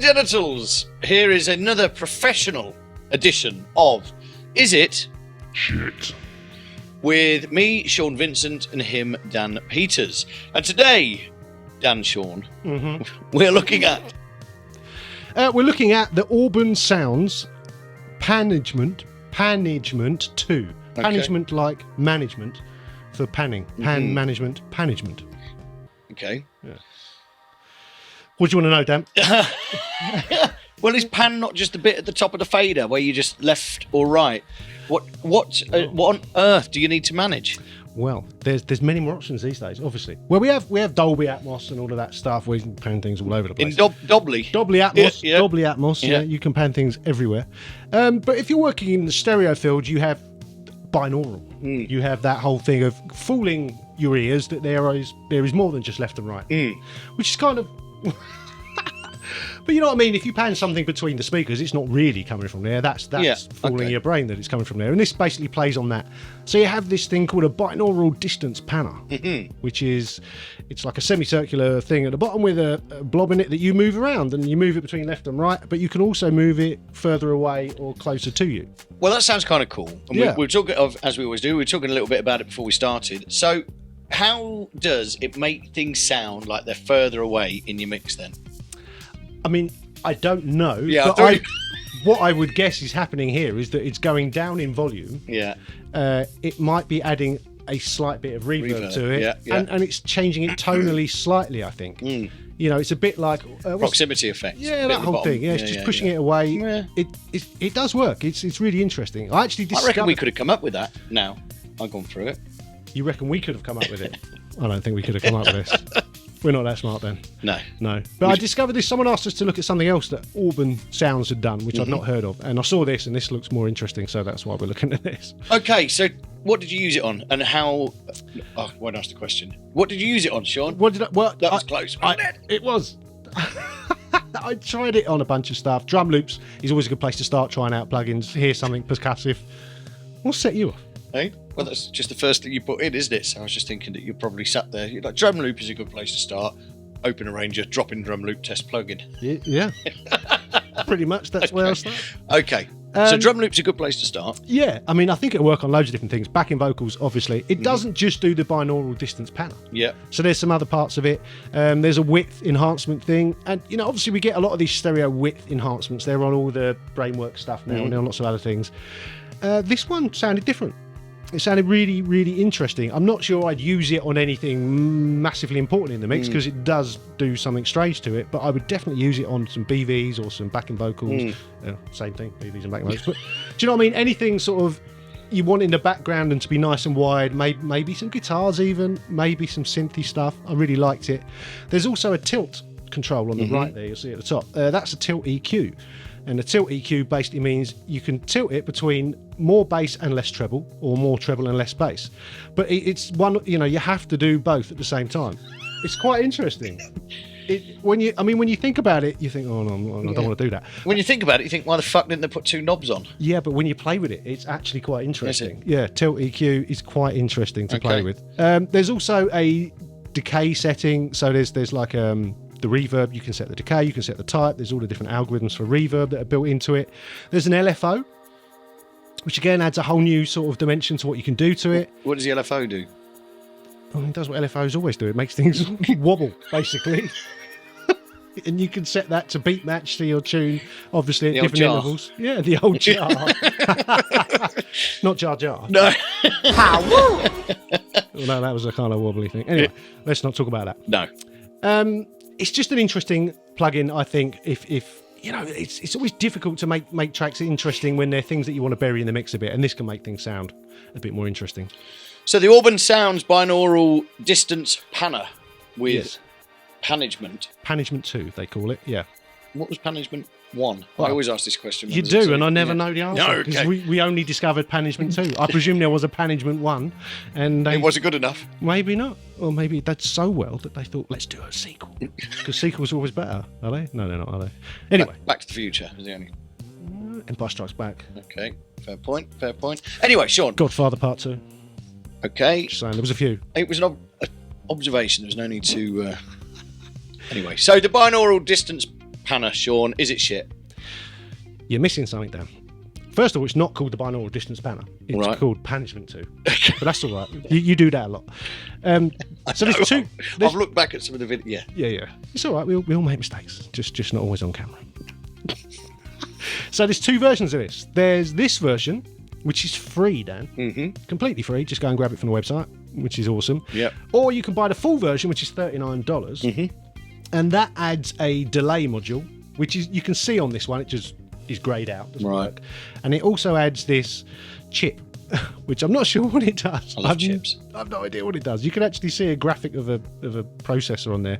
genitals. Here is another professional edition of Is It Shit. with me, Sean Vincent, and him, Dan Peters. And today, Dan Sean, we're looking at the Auburn Sounds Panagement 2. Okay. Panagement like management for panning. Management. Okay. Yeah. What do you want to know, Dan? Well, is pan not just the bit at the top of the fader where you just left or right? What on earth do you need to manage? Well, there's many more options these days, obviously. Well, we have Dolby Atmos and all of that stuff where you can pan things all over the place. In Dolby Atmos, yeah. Dolby Atmos, yeah, you can pan things everywhere. But if you're working in the stereo field, you have binaural. You have that whole thing of fooling your ears that there is more than just left and right, which is kind of. But you know what I mean? If you pan something between the speakers, it's not really coming from there. That's fooling your brain that it's coming from there. And this basically plays on that. So you have this thing called a binaural distance panner, which is, it's like a semicircular thing at the bottom with a blob in it that you move around, and you move it between left and right, but you can also move it further away or closer to you. Well, that sounds kind of cool. And we're talking of, as we always do, we were talking a little bit about it before we started. So how does it make things sound like they're further away in your mix then? I mean, I don't know. Yeah, but what I would guess is happening here is that it's going down in volume. Yeah. It might be adding a slight bit of reverb to it, yeah. And it's changing it tonally slightly, I think. You know, it's a bit like... proximity effect. Yeah, that whole thing. Yeah, it's just pushing it away. Yeah. It does work. It's really interesting. I reckon we could have come up with that now. I've gone through it. You reckon we could have come up with it? I don't think we could have come up with this. We're not that smart then. No. But I discovered this. Someone asked us to look at something else that Auburn Sounds had done, which I'd not heard of. And I saw this, and this looks more interesting, so that's why we're looking at this. Okay, so what did you use it on, and how? Oh, I won't ask the question. What did you use it on, Sean? That was close, wasn't it? It was. I tried it on a bunch of stuff. Drum loops is always a good place to start trying out plugins. Hear something percussive. What set you off? Hey? Well, that's just the first thing you put in, isn't it? So I was just thinking that you probably sat there. You're like, drum loop is a good place to start. Open Arranger, drop in drum loop, test plugin. Yeah. Pretty much, that's where I start. Okay. So drum loop's a good place to start. Yeah, I mean, I think it'll work on loads of different things. Backing vocals, obviously. It doesn't just do the binaural distance panel. Yeah. So there's some other parts of it. There's a width enhancement thing. And, you know, obviously we get a lot of these stereo width enhancements. They're on all the Brainwork stuff now, and on lots of other things. This one sounded different. It sounded really, really interesting. I'm not sure I'd use it on anything massively important in the mix because it does do something strange to it, but I would definitely use it on some BVs or some backing vocals. Same thing, BVs and backing vocals. But do you know what I mean? Anything sort of you want in the background and to be nice and wide, maybe some guitars even, maybe some synthy stuff. I really liked it. There's also a tilt control on the right there, you'll see at the top. That's a tilt EQ. And the tilt EQ basically means you can tilt it between more bass and less treble, or more treble and less bass. But it's one, you know, you have to do both at the same time. It's quite interesting. When you think about it, you think, oh no, I don't want to do that. When you think about it, you think, why the fuck didn't they put two knobs on? Yeah, but when you play with it, it's actually quite interesting. Yeah, tilt EQ is quite interesting to play with. There's also a decay setting. So there's like the reverb, you can set the decay, you can set the type. There's all the different algorithms for reverb that are built into it. There's an LFO, which again adds a whole new sort of dimension to what you can do to it. What does the LFO do? I mean, it does what LFOs always do. It makes things wobble, basically. And you can set that to beat match to your tune, obviously at different intervals. Yeah, the old jar. Not Jar Jar. No. Well, no, that was a kind of wobbly thing. Anyway, let's not talk about that. No. It's just an interesting plugin, I think. If you know, it's always difficult to make tracks interesting when they're things that you want to bury in the mix a bit, and this can make things sound a bit more interesting. So the Auburn Sounds binaural distance panner with Panagement. Panagement 2, they call it. Yeah. What was Panagement 1? Well, I always ask this question. You do, and I never know the answer because we only discovered Panagement 2. I presume there was a Panagement 1, and it wasn't good enough. Maybe not, or maybe that's so well that they thought, let's do a sequel because sequels are always better. Are they? No, they're not. Are they? Anyway, Back to the Future is the only. Empire Strikes Back. Okay, fair point. Anyway, Sean. Godfather Part 2. Okay. Just saying, there was a few. It was an observation. There was no need to. Anyway, so the binaural distance Panna, Sean, is it shit? You're missing something, Dan. First of all, it's not called the Binaural Distance Panna. It's called Panagement 2. But that's all right. You do that a lot. So there's two. I've looked back at some of the video. Yeah. It's all right. We all make mistakes. Just not always on camera. So there's two versions of this. There's this version, which is free, Dan. Mm-hmm. Completely free. Just go and grab it from the website, which is awesome. Yeah. Or you can buy the full version, which is $39. Mm-hmm. And that adds a delay module, which is you can see on this one. It just is greyed out, doesn't work. And it also adds this chip, which I'm not sure what it does. I love chips. I've no idea what it does. You can actually see a graphic of a processor on there.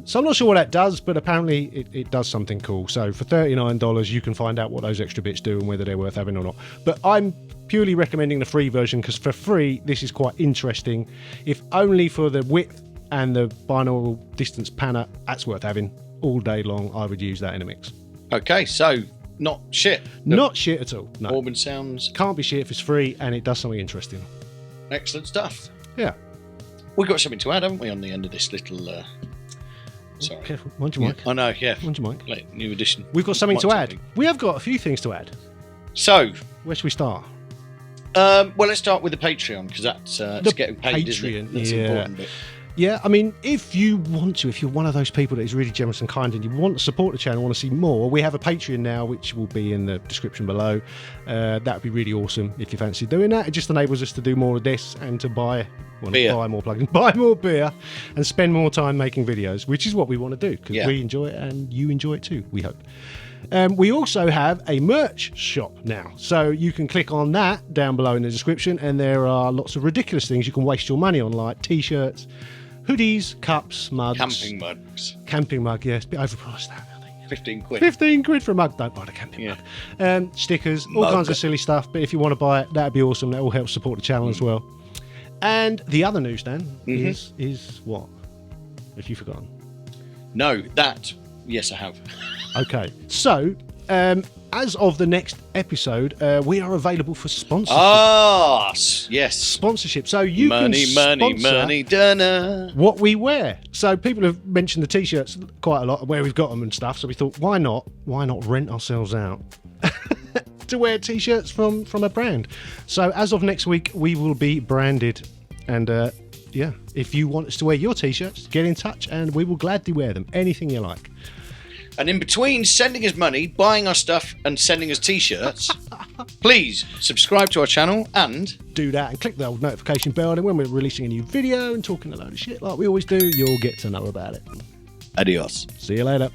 So I'm not sure what that does, but apparently it does something cool. So for $39, you can find out what those extra bits do and whether they're worth having or not. But I'm purely recommending the free version because for free, this is quite interesting. If only for the width and the binaural distance panner, that's worth having all day long. I would use that in a mix. Okay, so not shit. Not shit at all. No. Auburn sounds. Can't be shit if it's free and it does something interesting. Excellent stuff. Yeah. We've got something to add, haven't we, on the end of this little... Sorry. Careful. Mind your mic. I know, yeah. Mind your mic. Like, new edition. We've got something to add. We have got a few things to add. So... Where should we start? Well, let's start with the Patreon, because that's getting paid, isn't it? That's the important bit. Yeah, I mean, if you want to, if you're one of those people that is really generous and kind and you want to support the channel, want to see more, we have a Patreon now, which will be in the description below. That would be really awesome if you fancy doing that. It just enables us to do more of this and to buy more plugins, buy more beer and spend more time making videos, which is what we want to do because we enjoy it and you enjoy it too, we hope. We also have a merch shop now, so you can click on that down below in the description and there are lots of ridiculous things you can waste your money on, like t-shirts, hoodies, cups, mugs. Camping mugs. Camping mug, yes. A bit overpriced that, I think. 15 quid. 15 quid for a mug. Don't buy the camping mug. Stickers, all kinds of silly stuff. But if you want to buy it, that'd be awesome. That will help support the channel as well. And the other news, Dan, is what? Have you forgotten? No, that. Yes, I have. Okay. So, as of the next episode, we are available for sponsorship. Ah, yes. Sponsorship. So you can sponsor donor. what we wear. So people have mentioned the t-shirts quite a lot, where we've got them and stuff. So we thought, why not rent ourselves out to wear t-shirts from a brand? So as of next week, we will be branded. And if you want us to wear your t-shirts, get in touch and we will gladly wear them. Anything you like. And in between sending us money, buying our stuff and sending us t-shirts, please subscribe to our channel and do that and click the old notification bell, and when we're releasing a new video and talking a load of shit like we always do, you'll get to know about it. Adios. See you later.